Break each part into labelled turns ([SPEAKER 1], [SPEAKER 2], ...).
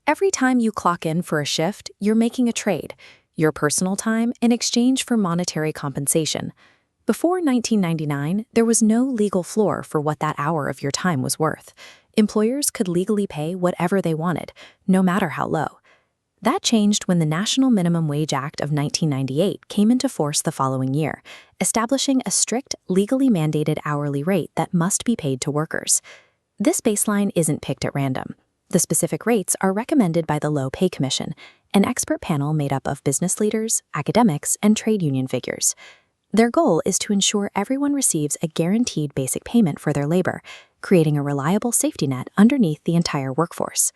[SPEAKER 1] Every time you clock in for a shift, you're making a trade, your personal time in exchange for monetary compensation. Before 1999, there was no legal floor for what that hour of your time was worth. Employers could legally pay whatever they wanted, no matter how low. That changed when the National Minimum Wage Act of 1998 came into force the following year, establishing a strict, legally mandated hourly rate that must be paid to workers. This baseline isn't picked at random. The specific rates are recommended by the Low Pay Commission, an expert panel made up of business leaders, academics, and trade union figures. Their goal is to ensure everyone receives a guaranteed basic payment for their labor, creating a reliable safety net underneath the entire workforce.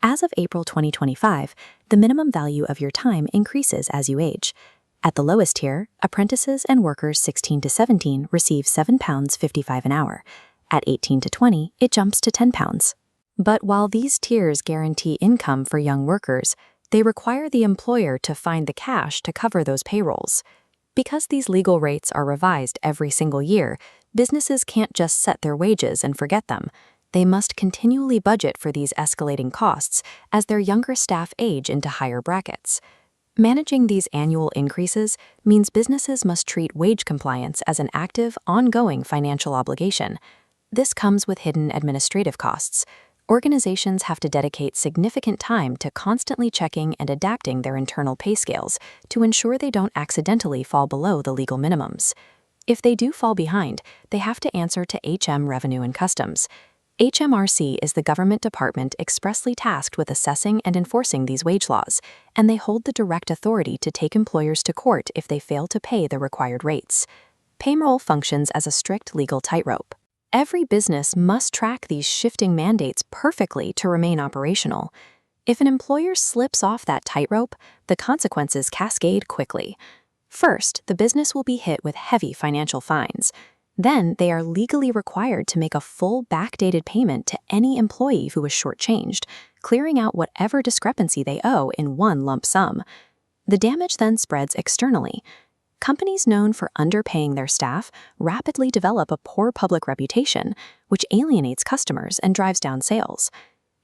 [SPEAKER 1] As of April 2025, the minimum value of your time increases as you age. At the lowest tier, apprentices and workers 16 to 17 receive £7.55 an hour. At 18 to 20, it jumps to £10. But while these tiers guarantee income for young workers, they require the employer to find the cash to cover those payrolls. Because these legal rates are revised every single year, businesses can't just set their wages and forget them. They must continually budget for these escalating costs as their younger staff age into higher brackets. Managing these annual increases means businesses must treat wage compliance as an active, ongoing financial obligation. This comes with hidden administrative costs. Organizations have to dedicate significant time to constantly checking and adapting their internal pay scales to ensure they don't accidentally fall below the legal minimums. If they do fall behind, they have to answer to HM Revenue and Customs. HMRC is the government department expressly tasked with assessing and enforcing these wage laws, and they hold the direct authority to take employers to court if they fail to pay the required rates. Payroll functions as a strict legal tightrope. Every business must track these shifting mandates perfectly to remain operational. If an employer slips off that tightrope, the consequences cascade quickly. First, the business will be hit with heavy financial fines. Then, they are legally required to make a full backdated payment to any employee who is shortchanged, clearing out whatever discrepancy they owe in one lump sum. The damage then spreads externally. Companies known for underpaying their staff rapidly develop a poor public reputation, which alienates customers and drives down sales.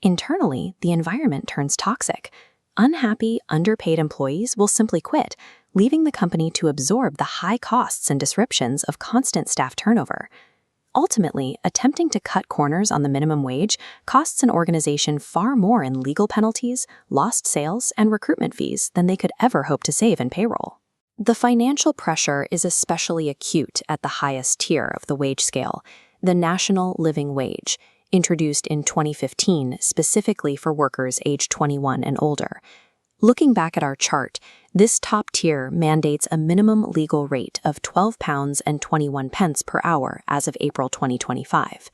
[SPEAKER 1] Internally, the environment turns toxic. Unhappy, underpaid employees will simply quit, leaving the company to absorb the high costs and disruptions of constant staff turnover. Ultimately, attempting to cut corners on the minimum wage costs an organization far more in legal penalties, lost sales, and recruitment fees than they could ever hope to save in payroll. The financial pressure is especially acute at the highest tier of the wage scale, the National Living Wage, introduced in 2015 specifically for workers aged 21 and older. Looking back at our chart, this top tier mandates a minimum legal rate of £12.21 per hour as of April 2025.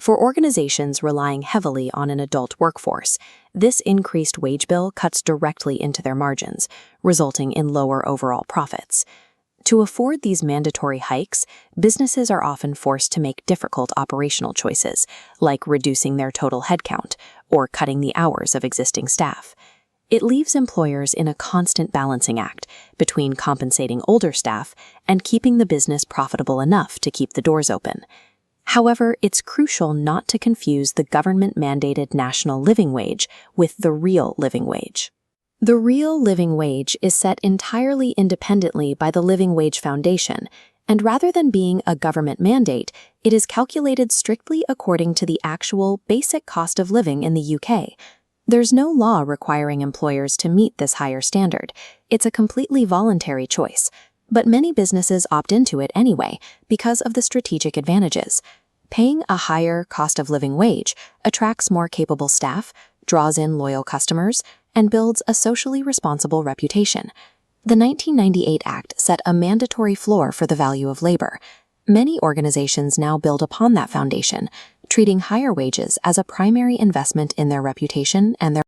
[SPEAKER 1] For organizations relying heavily on an adult workforce, this increased wage bill cuts directly into their margins, resulting in lower overall profits. To afford these mandatory hikes, businesses are often forced to make difficult operational choices, like reducing their total headcount or cutting the hours of existing staff. It leaves employers in a constant balancing act between compensating older staff and keeping the business profitable enough to keep the doors open. However, it's crucial not to confuse the government-mandated national living wage with the real living wage. The real living wage is set entirely independently by the Living Wage Foundation, and rather than being a government mandate, it is calculated strictly according to the actual basic cost of living in the UK. There's no law requiring employers to meet this higher standard. It's a completely voluntary choice. But many businesses opt into it anyway because of the strategic advantages. Paying a higher cost of living wage attracts more capable staff, draws in loyal customers, and builds a socially responsible reputation. The 1998 Act set a mandatory floor for the value of labor. Many organizations now build upon that foundation, treating higher wages as a primary investment in their reputation and their